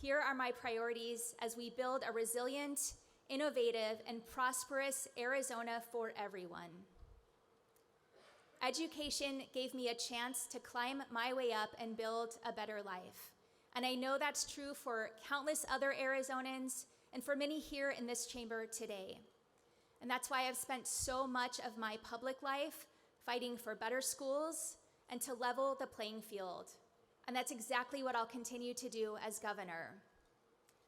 here are my priorities as we build a resilient, innovative, and prosperous Arizona for everyone. Education gave me a chance to climb my way up and build a better life. And I know that's true for countless other Arizonans and for many here in this chamber today. And that's why I've spent so much of my public life fighting for better schools and to level the playing field. And that's exactly what I'll continue to do as governor.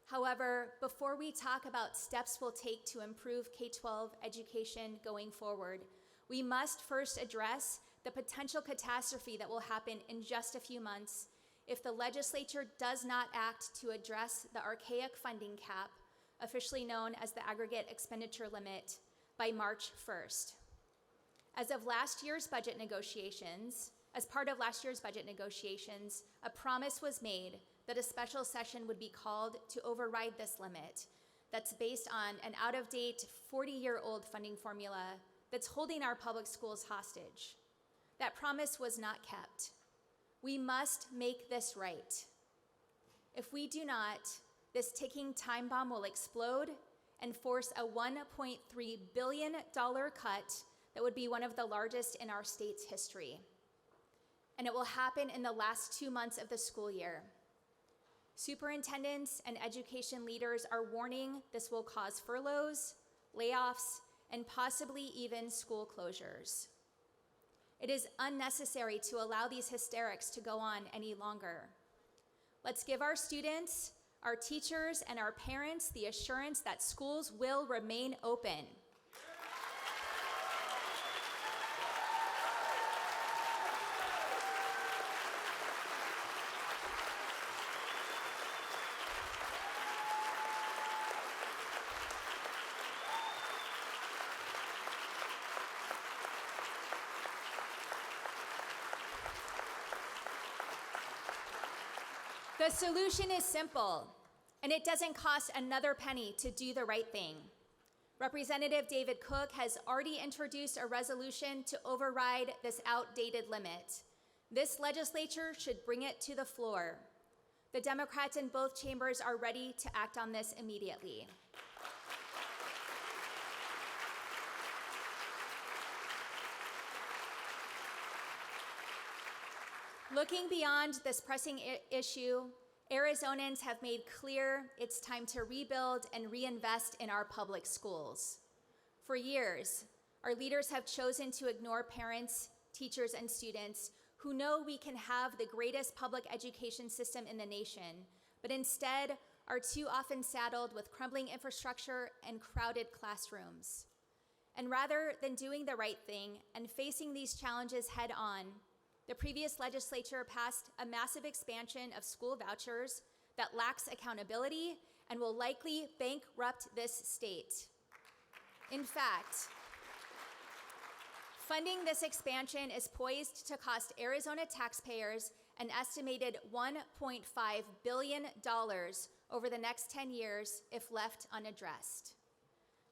However, before we talk about steps we'll take to improve K-12 education going forward, we must first address the potential catastrophe that will happen in just a few months if the legislature does not act to address the archaic funding cap, officially known as the aggregate expenditure limit, by March 1st. As part of last year's budget negotiations, a promise was made that a special session would be called to override this limit that's based on an out-of-date 40-year-old funding formula that's holding our public schools hostage. That promise was not kept. We must make this right. If we do not, this ticking time bomb will explode and force a $1.3 billion cut that would be one of the largest in our state's history. And it will happen in the last 2 months of the school year. Superintendents and education leaders are warning this will cause furloughs, layoffs, and possibly even school closures. It is unnecessary to allow these hysterics to go on any longer. Let's give our students, our teachers, and our parents the assurance that schools will remain open. The solution is simple, and it doesn't cost another penny to do the right thing. Representative David Cook has already introduced a resolution to override this outdated limit. This legislature should bring it to the floor. The Democrats in both chambers are ready to act on this immediately. Looking beyond this pressing issue, Arizonans have made clear it's time to rebuild and reinvest in our public schools. For years, our leaders have chosen to ignore parents, teachers, and students who know we can have the greatest public education system in the nation, but instead are too often saddled with crumbling infrastructure and crowded classrooms. And rather than doing the right thing and facing these challenges head on, the previous legislature passed a massive expansion of school vouchers that lacks accountability and will likely bankrupt this state. In fact, funding this expansion is poised to cost Arizona taxpayers an estimated $1.5 billion over the next 10 years if left unaddressed.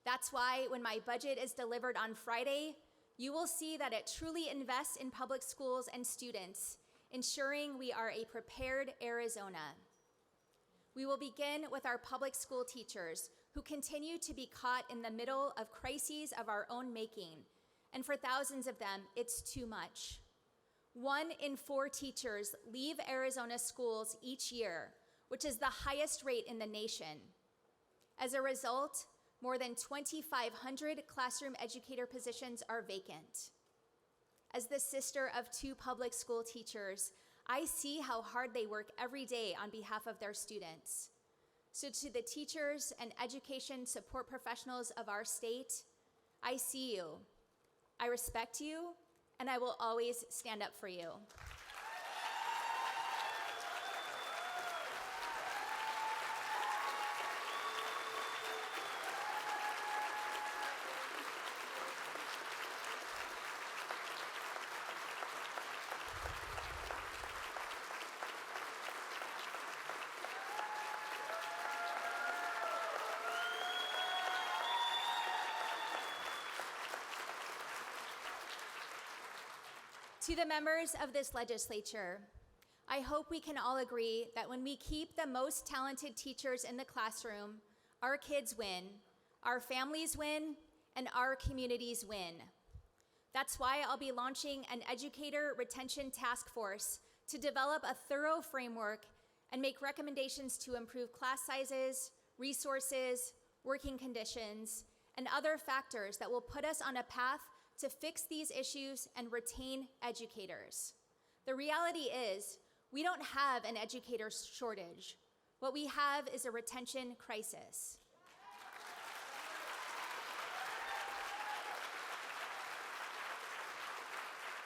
That's why when my budget is delivered on Friday, you will see that it truly invests in public schools and students, ensuring we are a prepared Arizona. We will begin with our public school teachers, who continue to be caught in the middle of crises of our own making, and for thousands of them, it's too much. 1 in 4 teachers leave Arizona schools each year, which is the highest rate in the nation. As a result, more than 2,500 classroom educator positions are vacant. As the sister of 2 public school teachers, I see how hard they work every day on behalf of their students. So to the teachers and education support professionals of our state, I see you, I respect you, and I will always stand up for you. To the members of this legislature, I hope we can all agree that when we keep the most talented teachers in the classroom, our kids win, our families win, and our communities win. That's why I'll be launching an educator retention task force to develop a thorough framework and make recommendations to improve class sizes, resources, working conditions, and other factors that will put us on a path to fix these issues and retain educators. The reality is, we don't have an educator shortage. What we have is a retention crisis.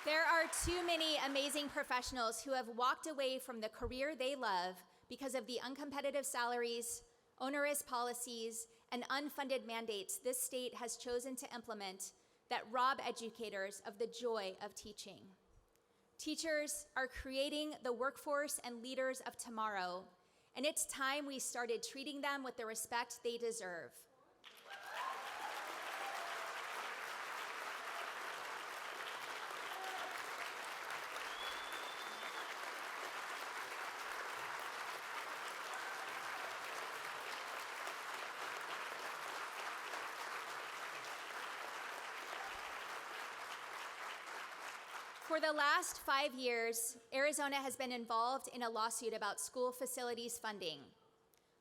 There are too many amazing professionals who have walked away from the career they love because of the uncompetitive salaries, onerous policies, and unfunded mandates this state has chosen to implement that rob educators of the joy of teaching. Teachers are creating the workforce and leaders of tomorrow, and it's time we started treating them with the respect they deserve. For the last 5 years, Arizona has been involved in a lawsuit about school facilities funding.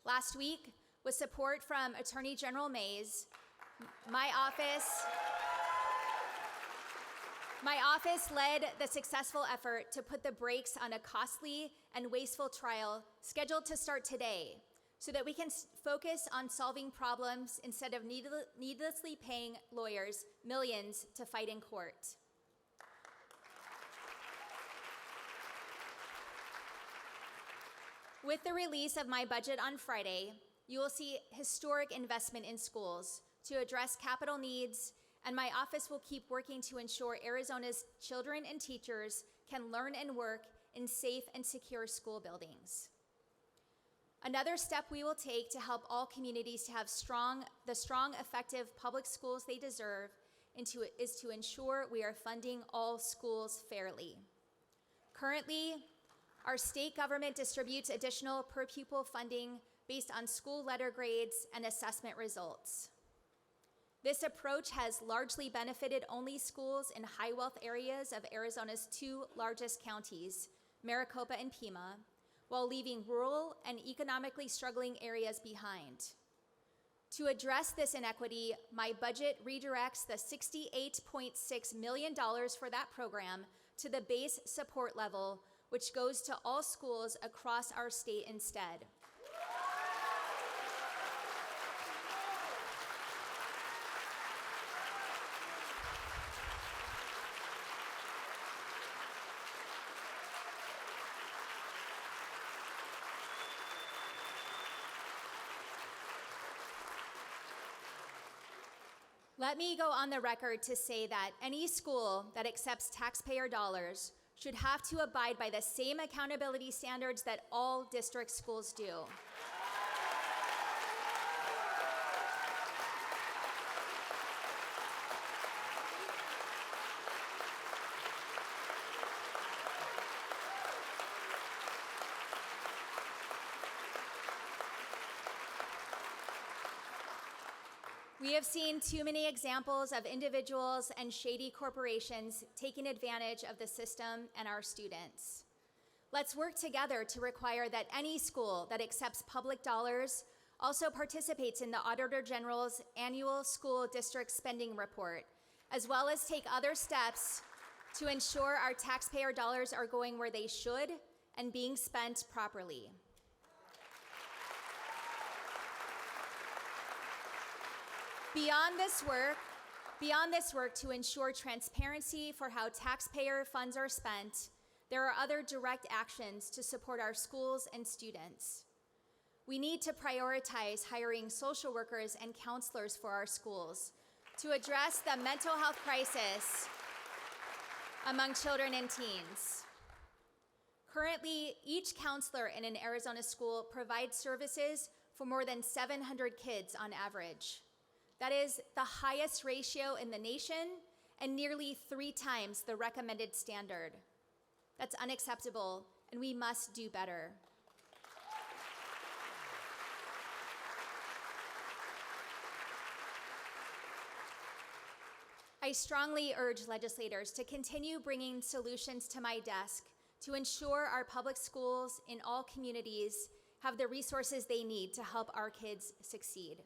Last week, with support from Attorney General Mays, my office led the successful effort to put the brakes on a costly and wasteful trial scheduled to start today so that we can focus on solving problems instead of needlessly paying lawyers millions to fight in court. With the release of my budget on Friday, you will see historic investment in schools to address capital needs, and my office will keep working to ensure Arizona's children and teachers can learn and work in safe and secure school buildings. Another step we will take to help all communities to have the strong, effective public schools they deserve is to ensure we are funding all schools fairly. Currently, our state government distributes additional per-pupil funding based on school letter grades and assessment results. This approach has largely benefited only schools in high-wealth areas of Arizona's two largest counties, Maricopa and Pima, while leaving rural and economically struggling areas behind. To address this inequity, my budget redirects the $68.6 million for that program to the base support level, which goes to all schools across our state instead. Let me go on the record to say that any school that accepts taxpayer dollars should have to abide by the same accountability standards that all district schools do. We have seen too many examples of individuals and shady corporations taking advantage of the system and our students. Let's work together to require that any school that accepts public dollars also participates in the Auditor General's annual school district spending report, as well as take other steps to ensure our taxpayer dollars are going where they should and being spent properly. Beyond this work to ensure transparency for how taxpayer funds are spent, there are other direct actions to support our schools and students. We need to prioritize hiring social workers and counselors for our schools to address the mental health crisis among children and teens. Currently, each counselor in an Arizona school provides services for more than 700 kids on average. That is the highest ratio in the nation and nearly 3 times the recommended standard. That's unacceptable, and we must do better. I strongly urge legislators to continue bringing solutions to my desk to ensure our public schools in all communities have the resources they need to help our kids succeed.